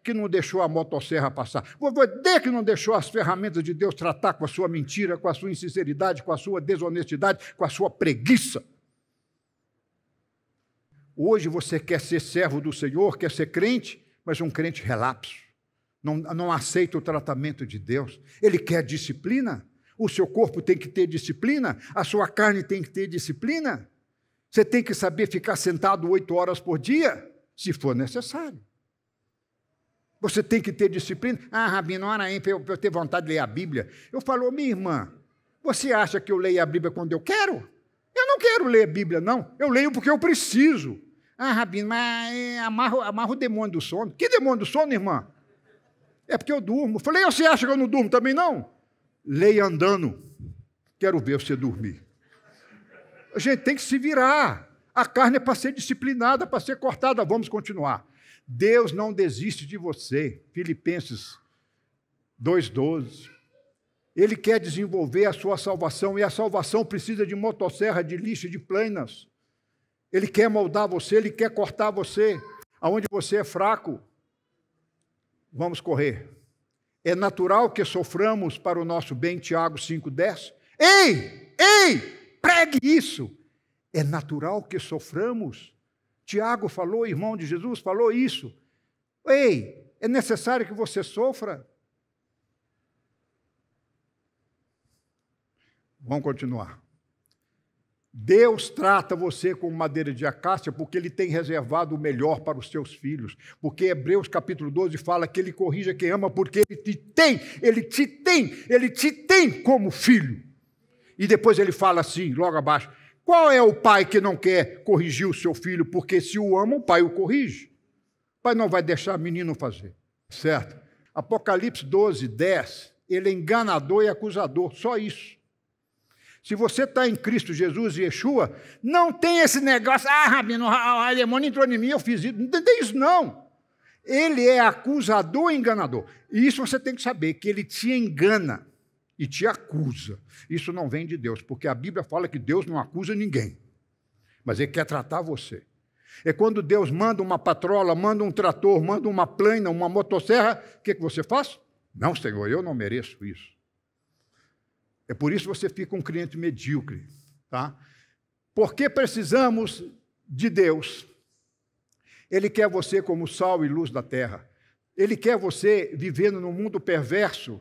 que não deixou a motosserra passar. Foi você que não deixou as ferramentas de Deus tratar com a sua mentira, com a sua insinceridade, com a sua desonestidade, com a sua preguiça. Hoje você quer ser servo do Senhor, quer ser crente, mas um crente relapso. Não aceita o tratamento de Deus. Ele quer disciplina. O seu corpo tem que ter disciplina, a sua carne tem que ter disciplina. Você tem que saber ficar sentado 8 horas por dia, se for necessário. Você tem que ter disciplina. Ah, Rabino, ora aí, para eu ter vontade de ler a Bíblia. Eu falo, minha irmã, você acha que eu leio a Bíblia quando eu quero? Eu não quero ler a Bíblia, não. Eu leio porque eu preciso. Ah, Rabino, mas amarro o demônio do sono. Que demônio do sono, irmã? É porque eu durmo. Eu falei, você acha que eu não durmo também, não? Leia andando, quero ver você dormir. A gente tem que se virar. A carne é para ser disciplinada, para ser cortada. Vamos continuar. Deus não desiste de você. Filipenses 2:12. Ele quer desenvolver a sua salvação, e a salvação precisa de motosserra, de lixa, de planas. Ele quer moldar você, ele quer cortar você, aonde você é fraco. Vamos correr. É natural que soframos para o nosso bem, Tiago 5:10. Ei, pregue isso. É natural que soframos. Tiago falou, irmão de Jesus, falou isso. Ei, é necessário que você sofra. Vamos continuar. Deus trata você com madeira de acácia porque Ele tem reservado o melhor para os seus filhos. Porque Hebreus capítulo 12 fala que Ele corrige quem ama porque Ele te tem como filho. E depois Ele fala assim, logo abaixo, qual é o pai que não quer corrigir o seu filho? Porque se o ama, o pai o corrige. O pai não vai deixar o menino fazer, certo? Apocalipse 12:10, ele é enganador e acusador, só isso. Se você está em Cristo Jesus e Yeshua, não tem esse negócio, Rabino, o demônio entrou em mim, eu fiz isso. Não tem isso, não. Ele é acusador e enganador. E isso você tem que saber, que ele te engana e te acusa. Isso não vem de Deus, porque a Bíblia fala que Deus não acusa ninguém, mas Ele quer tratar você. É quando Deus manda uma patrola, manda um trator, manda uma plana, uma motosserra, o que você faz? Não, Senhor, eu não mereço isso. É por isso que você fica um crente medíocre. Tá? Porque precisamos de Deus. Ele quer você como sal e luz da terra. Ele quer você vivendo num mundo perverso.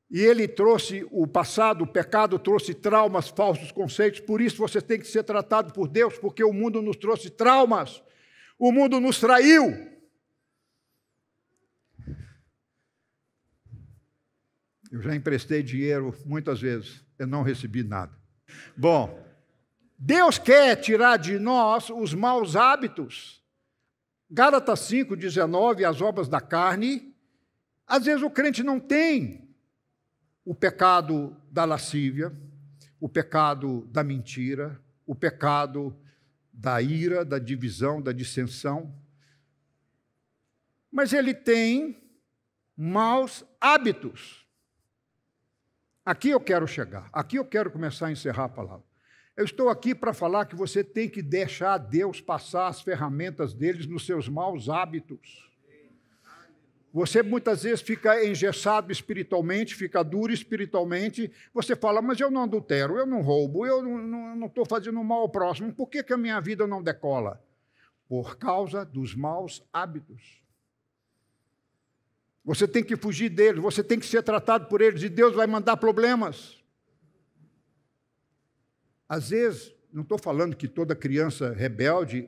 E ele trouxe o passado, o pecado trouxe traumas, falsos conceitos. Por isso você tem que ser tratado por Deus, porque o mundo nos trouxe traumas. O mundo nos traiu. Eu já emprestei dinheiro muitas vezes, eu não recebi nada. Bom, Deus quer tirar de nós os maus hábitos. Gálatas 5:19, as obras da carne. Às vezes o crente não tem o pecado da lascívia, o pecado da mentira, o pecado da ira, da divisão, da dissensão. Mas ele tem maus hábitos. Aqui eu quero chegar, aqui eu quero começar a encerrar a palavra. Eu estou aqui para falar que você tem que deixar Deus passar as ferramentas deles nos seus maus hábitos. Você muitas vezes fica engessado espiritualmente, fica duro espiritualmente. Você fala, mas eu não adultero, eu não roubo, eu não estou fazendo mal ao próximo. Por que a minha vida não decola? Por causa dos maus hábitos. Você tem que fugir deles, você tem que ser tratado por eles, e Deus vai mandar problemas. Às vezes, não estou falando que toda criança rebelde,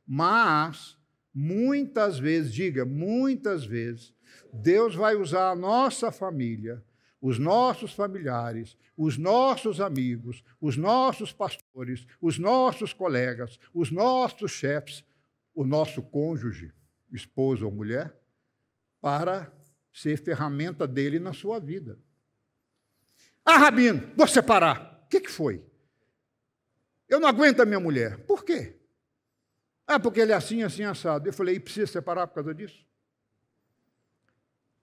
mas muitas vezes, diga, muitas vezes, Deus vai usar a nossa família, os nossos familiares, os nossos amigos, os nossos pastores, os nossos colegas, os nossos chefes, o nosso cônjuge, esposa ou mulher, para ser ferramenta dele na sua vida. Ah, Rabino, vou separar. O que foi? Eu não aguento a minha mulher. Por quê? Ah, porque ele é assim, assim, assado. Eu falei, e precisa separar por causa disso?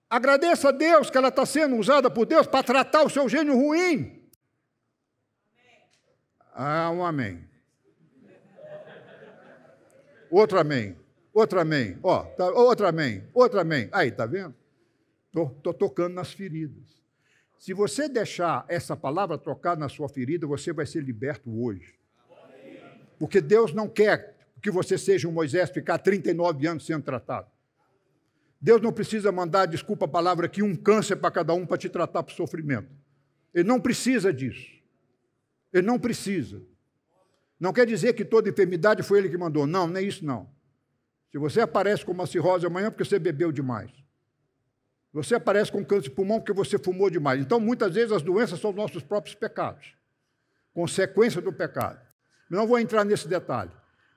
Agradeça a Deus que ela está sendo usada por Deus para tratar o seu gênio ruim. Ah, um amém. Outro amém. Outro amém. Ó, tá, outro amém. Outro amém. Aí, está vendo? Estou tocando nas feridas. Se você deixar essa palavra tocar na sua ferida, você vai ser liberto hoje. Porque Deus não quer que você seja um Moisés, ficar 39 anos sendo tratado. Deus não precisa mandar, desculpa a palavra aqui, um câncer para cada um para te tratar para o sofrimento. Ele não precisa disso. Ele não precisa. Não quer dizer que toda enfermidade foi ele que mandou. Não, não é isso não. Se você aparece com uma cirrose amanhã, é porque você bebeu demais. Você aparece com câncer de pulmão porque você fumou demais. Então, muitas vezes, as doenças são nossos próprios pecados. Consequência do pecado. Não vou entrar nesse detalhe.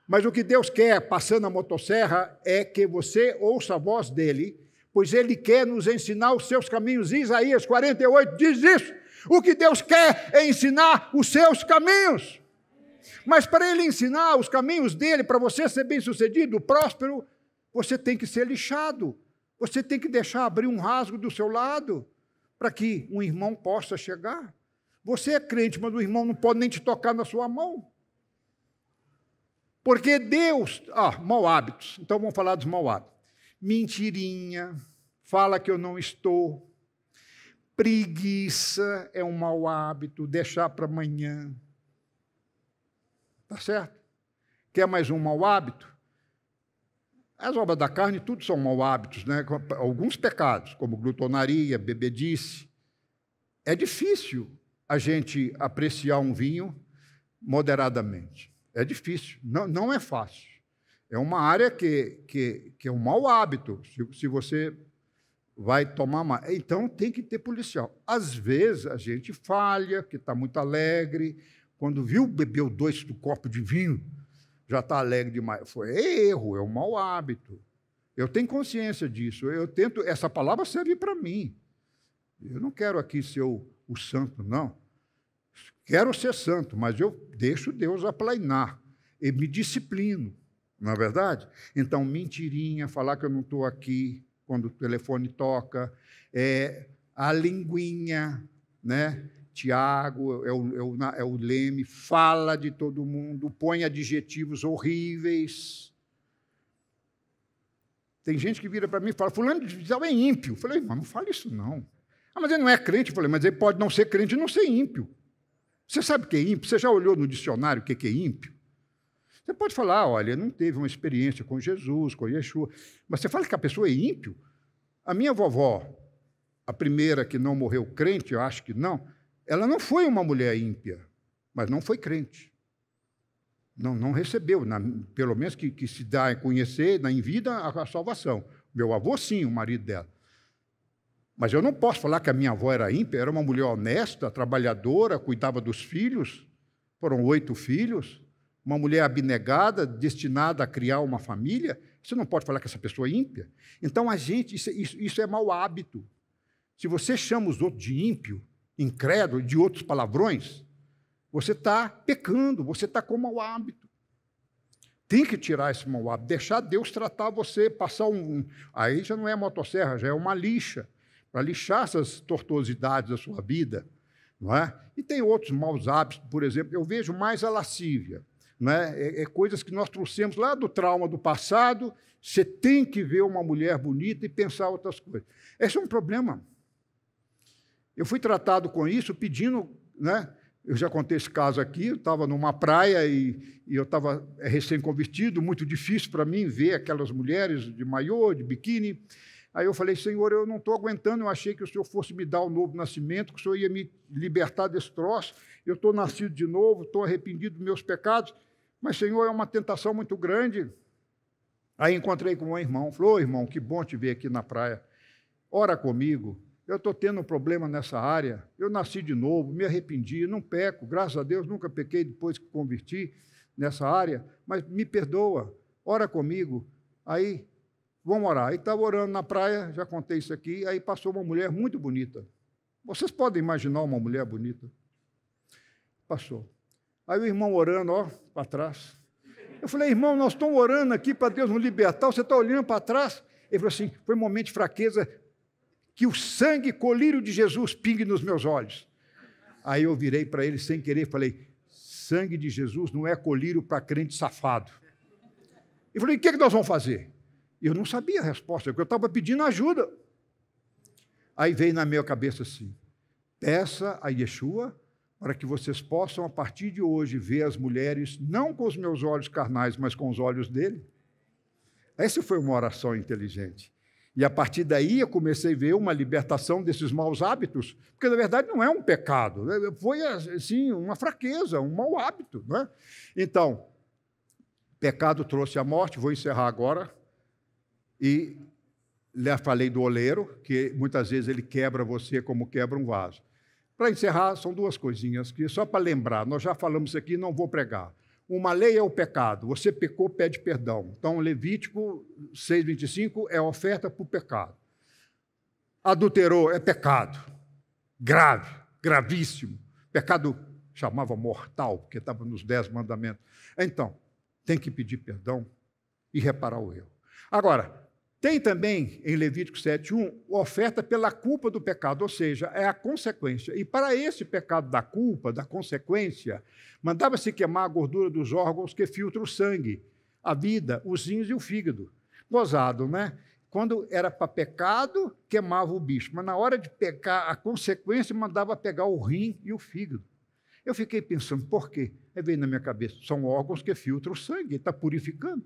Mas o que Deus quer, passando a motosserra, é que você ouça a voz dele, pois ele quer nos ensinar os seus caminhos. Isaías 48 diz isso. O que Deus quer é ensinar os seus caminhos. Mas para ele ensinar os caminhos dele, para você ser bem-sucedido, próspero, você tem que ser lixado. Você tem que deixar abrir um rasgo do seu lado para que um irmão possa chegar. Você é crente, mas o irmão não pode nem te tocar na sua mão. Porque Deus... mau hábitos. Então vamos falar dos mau hábitos. Mentirinha, fala que eu não estou. Preguiça é um mau hábito, deixar para amanhã. Tá certo? Quer mais um mau hábito? As obras da carne, tudo são mau hábitos, né? Alguns pecados, como glutonaria, bebedice. É difícil a gente apreciar um vinho moderadamente. É difícil, não é fácil. É uma área que é um mau hábito, se você vai tomar mais. Então, tem que ter policial. Às vezes, a gente falha, que está muito alegre. Quando viu, bebeu 2 copos de vinho, já está alegre demais. É erro, é um mau hábito. Eu tenho consciência disso. Eu tento. Essa palavra serve para mim. Eu não quero aqui ser o santo, não. Quero ser santo, mas eu deixo Deus aplainar. E me disciplino, não é verdade? Então, mentirinha, falar que eu não estou aqui quando o telefone toca, a linguinha, né? Tiago, é o leme, fala de todo mundo, põe adjetivos horríveis. Tem gente que vira para mim e fala, fulano de tal é ímpio. Eu falei, mas não fala isso não. Ah, mas ele não é crente. Eu falei, mas ele pode não ser crente e não ser ímpio. Você sabe o que é ímpio? Você já olhou no dicionário o que é ímpio? Você pode falar, olha, não teve uma experiência com Jesus, com Yeshua, mas você fala que a pessoa é ímpio? A minha vovó, a primeira que não morreu crente, eu acho que não, ela não foi uma mulher ímpia, mas não foi crente. Não recebeu, pelo menos que se dá a conhecer em vida a salvação. Meu avô, sim, o marido dela. Mas eu não posso falar que a minha avó era ímpia, era uma mulher honesta, trabalhadora, cuidava dos filhos, foram 8 filhos, uma mulher abnegada, destinada a criar uma família. Você não pode falar que essa pessoa é ímpia. Então, isso é mau hábito. Se você chama os outros de ímpio, incrédulo, de outros palavrões, você está pecando, você está com mau hábito. Tem que tirar esse mau hábito, deixar Deus tratar você, passar Aí já não é motosserra, já é uma lixa, para lixar essas tortuosidades da sua vida. Não é? E tem outros maus hábitos, por exemplo, eu vejo mais a lascívia. Não é? Coisas que nós trouxemos lá do trauma do passado, você tem que ver uma mulher bonita e pensar outras coisas. Esse é um problema. Eu fui tratado com isso pedindo, né? Eu já contei esse caso aqui, eu estava numa praia e eu estava recém-convertido, muito difícil para mim ver aquelas mulheres de maiô, de biquíni. Aí eu falei, Senhor, eu não estou aguentando, eu achei que o Senhor fosse me dar um novo nascimento, que o Senhor ia me libertar desse troço, eu estou nascido de novo, estou arrependido dos meus pecados, mas, Senhor, é uma tentação muito grande. Aí encontrei com um irmão, falou, irmão, que bom te ver aqui na praia, ora comigo. Eu estou tendo um problema nessa área, eu nasci de novo, me arrependi, não peco, graças a Deus, nunca pequei depois que converti nessa área, mas me perdoa, ora comigo. Aí, vamos orar. Aí estava orando na praia, já contei isso aqui, aí passou uma mulher muito bonita. Vocês podem imaginar uma mulher bonita? Passou. Aí o irmão orando, ó, para trás. Eu falei, irmão, nós estamos orando aqui para Deus nos libertar, você está olhando para trás? Ele falou assim, foi um momento de fraqueza, que o sangue colírio de Jesus pingue nos meus olhos. Aí eu virei para ele sem querer e falei, sangue de Jesus não é colírio para crente safado. Eu falei, o que é que nós vamos fazer? Eu não sabia a resposta, porque eu estava pedindo ajuda. Aí veio na minha cabeça assim, peça a Yeshua para que vocês possam, a partir de hoje, ver as mulheres, não com os meus olhos carnais, mas com os olhos dele. Essa foi uma oração inteligente. E, a partir daí, eu comecei a ver uma libertação desses maus hábitos, porque, na verdade, não é um pecado, foi, assim, uma fraqueza, um mau hábito. Não é? Então, pecado trouxe a morte, vou encerrar agora, e já falei do oleiro, que muitas vezes ele quebra você como quebra um vaso. Para encerrar, são 2 coisinhas, que só para lembrar, nós já falamos isso aqui, não vou pregar. Uma lei é o pecado, você pecou, pede perdão. Então, Levítico 6:25 é oferta por pecado. Adulterou é pecado, grave, gravíssimo. Pecado chamava mortal, porque estava nos 10 mandamentos. Então, tem que pedir perdão e reparar o erro. Agora, tem também, em Levítico 7:1, oferta pela culpa do pecado, ou seja, é a consequência. E para esse pecado da culpa, da consequência, mandava-se queimar a gordura dos órgãos que filtram o sangue, a vida, os rins e o fígado. Gozado, né? Quando era para pecado, queimava o bicho, mas na hora de pecar, a consequência mandava pegar o rim e o fígado. Eu fiquei pensando, por quê? Aí veio na minha cabeça, são órgãos que filtram o sangue, ele está purificando.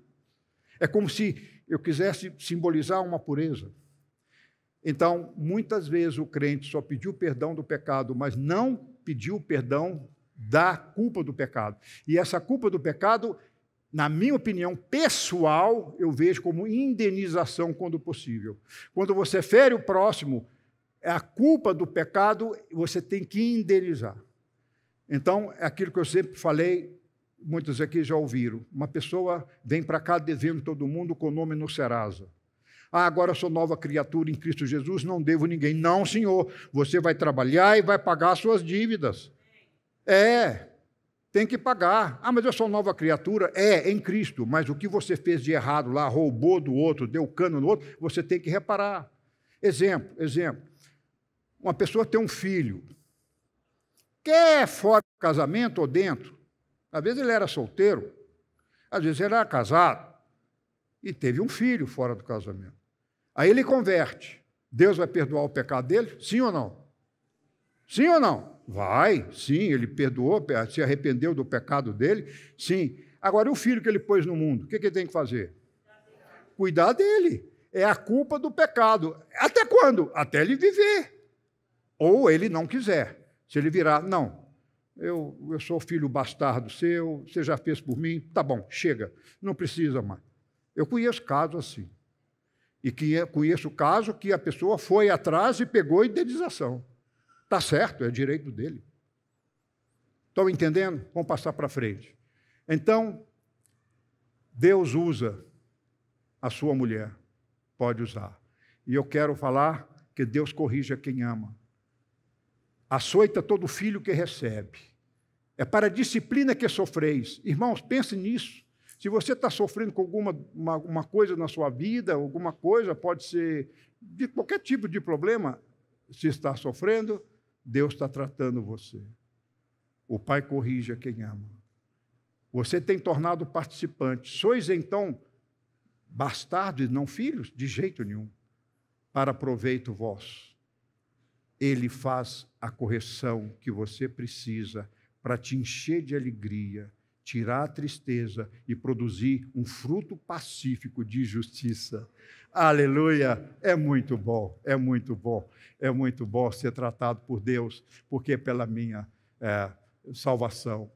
É como se eu quisesse simbolizar uma pureza. Então, muitas vezes o crente só pediu perdão do pecado, mas não pediu perdão da culpa do pecado. E essa culpa do pecado, na minha opinião pessoal, eu vejo como indenização quando possível. Quando você fere o próximo, a culpa do pecado você tem que indenizar. Então, é aquilo que eu sempre falei, muitos aqui já ouviram. Uma pessoa vem para cá devendo todo mundo com o nome no Serasa. Ah, agora eu sou nova criatura em Cristo Jesus, não devo ninguém. Não, senhor, você vai trabalhar e vai pagar as suas dívidas. Tem que pagar. Ah, mas eu sou nova criatura? Em Cristo, mas o que você fez de errado lá, roubou do outro, deu cano no outro, você tem que reparar. Exemplo. Uma pessoa tem um filho, quer fora do casamento ou dentro. Às vezes ele era solteiro, às vezes ele era casado e teve um filho fora do casamento. Aí ele converte. Deus vai perdoar o pecado dele? Sim ou não? Sim ou não? Vai, sim, ele perdoou, se arrependeu do pecado dele, sim. Agora, e o filho que ele pôs no mundo, o que ele tem que fazer? Cuidar dele. É a culpa do pecado. Até quando? Até ele viver. Ou ele não quiser. Se ele virar, não, eu sou filho bastardo seu, você já fez por mim, tá bom, chega, não precisa mais. Eu conheço casos assim. E conheço o caso que a pessoa foi atrás e pegou indenização. Está certo, é direito dele. Estão entendendo? Vamos passar para frente. Então, Deus usa a sua mulher, pode usar. E eu quero falar que Deus corrige quem ama. Açoita todo filho que recebe. É para a disciplina que sofreis. Irmãos, pense nisso. Se você está sofrendo com uma coisa na sua vida, alguma coisa, pode ser de qualquer tipo de problema, se está sofrendo, Deus está tratando você. O Pai corrige a quem ama. Você tem tornado participante. Sois, então, bastardos, não filhos? De jeito nenhum. Para proveito vosso. Ele faz a correção que você precisa para te encher de alegria, tirar a tristeza e produzir um fruto pacífico de justiça. Aleluia! É muito bom, é muito bom, é muito bom ser tratado por Deus, porque é pela minha salvação.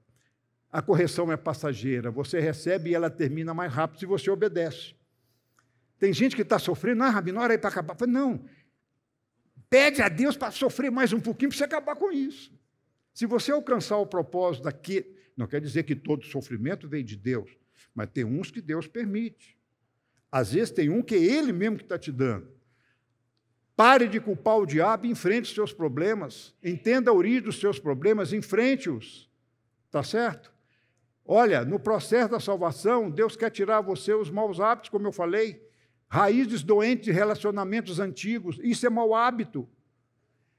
A correção é passageira, você recebe e ela termina mais rápido se você obedece. Tem gente que está sofrendo, Rabino, hora aí para acabar. Não, pede a Deus para sofrer mais um pouquinho para você acabar com isso. Se você alcançar o propósito daqui, não quer dizer que todo sofrimento vem de Deus, mas tem uns que Deus permite. Às vezes tem um que é Ele mesmo que está te dando. Pare de culpar o diabo e enfrente os seus problemas. Entenda a origem dos seus problemas, enfrente-os. Está certo? Olha, no processo da salvação, Deus quer tirar você os maus hábitos, como eu falei, raízes doentes de relacionamentos antigos. Isso é mau hábito.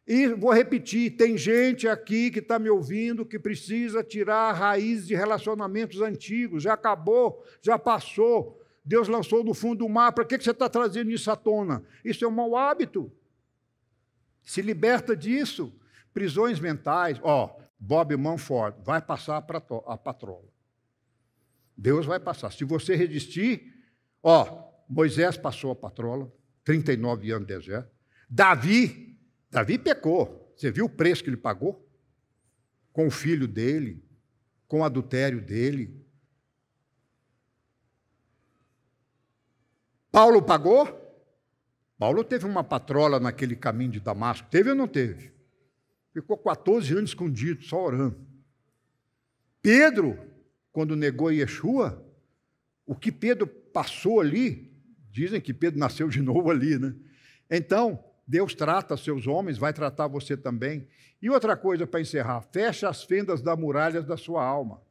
E vou repetir, tem gente aqui que está me ouvindo que precisa tirar a raiz de relacionamentos antigos. Já acabou, já passou. Deus lançou do fundo do mar. Para que você está trazendo isso à tona? Isso é um mau hábito. Se liberta disso. Prisões mentais. Bob Mumford vai passar a patrola. Deus vai passar. Se você resistir, Moisés passou a patrola, 39 anos de deserto. Davi pecou. Você viu o preço que ele pagou? Com o filho dele, com o adultério dele. Paulo pagou? Paulo teve uma patrola naquele caminho de Damasco. Teve ou não teve? Ficou 14 anos escondido, só orando. Pedro, quando negou Yeshua, o que Pedro passou ali, dizem que Pedro nasceu de novo ali, né? Então, Deus trata seus homens, vai tratar você também. E outra coisa para encerrar, fecha as fendas das muralhas da sua alma.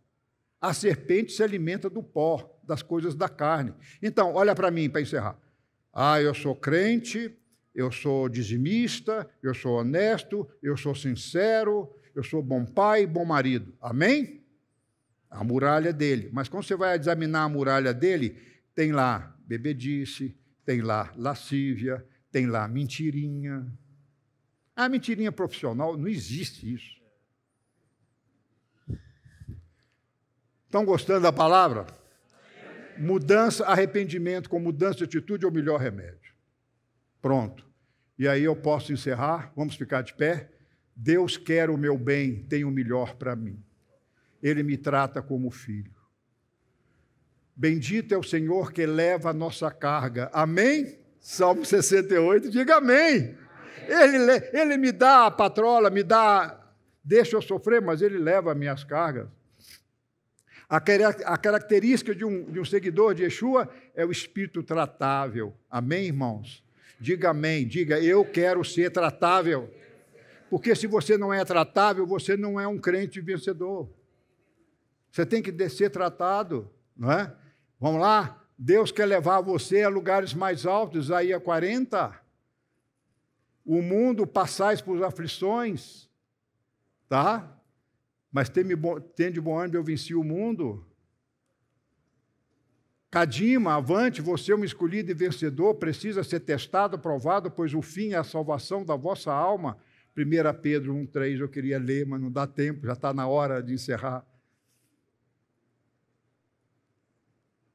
A serpente se alimenta do pó, das coisas da carne. Então, olha para mim para encerrar. Eu sou crente, eu sou dizimista, eu sou honesto, eu sou sincero, eu sou bom pai, bom marido. Amém? A muralha dele. Mas quando você vai examinar a muralha dele, tem lá bebedice, tem lá lascívia, tem lá mentirinha. Mentirinha profissional, não existe isso. Estão gostando da palavra? Mudança, arrependimento com mudança de atitude é o melhor remédio. Pronto. E aí eu posso encerrar, vamos ficar de pé. Deus quer o meu bem, tem o melhor para mim. Ele me trata como filho. Bendito é o Senhor que leva a nossa carga. Amém? Salmo 68, diga amém. Ele me dá a patrola, deixa eu sofrer, mas Ele leva as minhas cargas. A característica de um seguidor de Yeshua é o espírito tratável. Amém, irmãos? Diga amém, diga eu quero ser tratável. Porque se você não é tratável, você não é um crente vencedor. Você tem que ser tratado, não é? Vamos lá? Deus quer levar você a lugares mais altos, Isaías 40. O mundo passais por aflições, tá? Mas tem de bom ânimo, eu venci o mundo. Cadima, avante, você é um escolhido e vencedor, precisa ser testado, provado, pois o fim é a salvação da vossa alma. 1 Pedro 1,3, eu queria ler, mas não dá tempo, já está na hora de encerrar.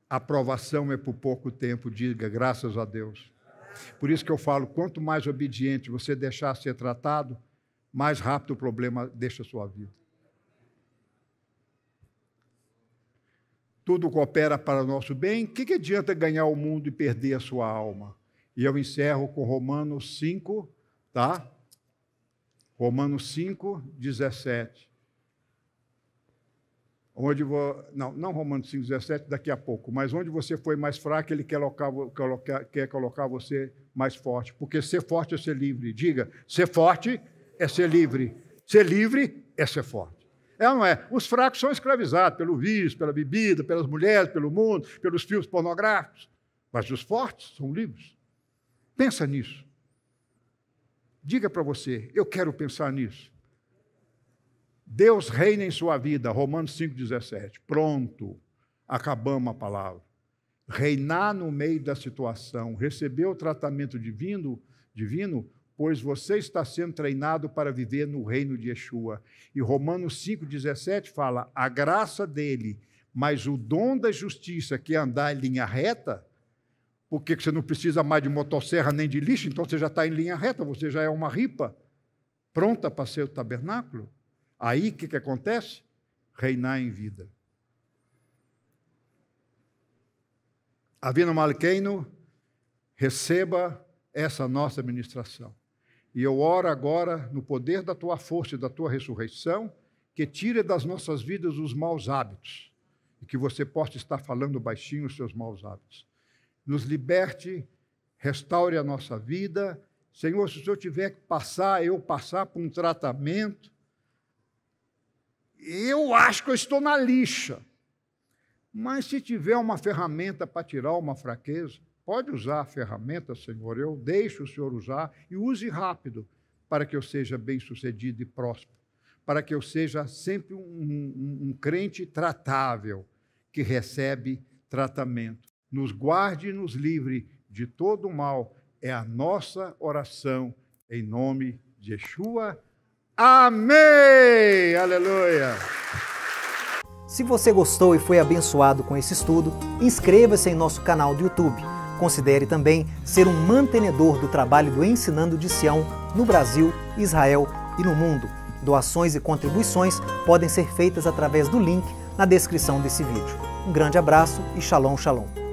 A aprovação é por pouco tempo, diga, graças a Deus. Por isso que eu falo, quanto mais obediente você deixar ser tratado, mais rápido o problema deixa a sua vida. Tudo coopera para o nosso bem. O que adianta ganhar o mundo e perder a sua alma? E eu encerro com Romanos 5, tá? Romanos 5, 17. Não Romanos 5, 17, daqui a pouco, mas onde você foi mais fraco, ele quer colocar você mais forte, porque ser forte é ser livre. Diga, ser forte é ser livre. Ser livre é ser forte. É ou não é? Os fracos são escravizados pelo vício, pela bebida, pelas mulheres, pelo mundo, pelos filmes pornográficos. Mas os fortes são livres. Pensa nisso. Diga para você, eu quero pensar nisso. Deus reina em sua vida, Romanos 5,17. Pronto, acabamos a palavra. Reinar no meio da situação, receber o tratamento divino, pois você está sendo treinado para viver no reino de Yeshua. E Romanos 5,17 fala, a graça dele, mas o dom da justiça, que é andar em linha reta, porque você não precisa mais de motosserra nem de lixo, então você já está em linha reta, você já é uma ripa, pronta para ser o tabernáculo. Aí o que acontece? Reinar em vida. Avinu Malkeinu, receba essa nossa ministração. E eu oro agora, no poder da tua força e da tua ressurreição, que tire das nossas vidas os maus hábitos, e que você possa estar falando baixinho os seus maus hábitos. Nos liberte, restaure a nossa vida. Senhor, se o Senhor tiver que eu passar por um tratamento, eu acho que eu estou na lixa. Mas se tiver uma ferramenta para tirar uma fraqueza, pode usar a ferramenta, Senhor, eu deixo o Senhor usar e use rápido para que eu seja bem-sucedido e próspero, para que eu seja sempre um crente tratável, que recebe tratamento. Nos guarde e nos livre de todo o mal, é a nossa oração, em nome de Yeshua. Amém! Aleluia! Se você gostou e foi abençoado com esse estudo, inscreva-se em nosso canal do YouTube. Considere também ser um mantenedor do trabalho do Ensinando de Sião no Brasil, Israel e no mundo. Doações e contribuições podem ser feitas através do link na descrição desse vídeo. Um grande abraço e Shalom, Shalom.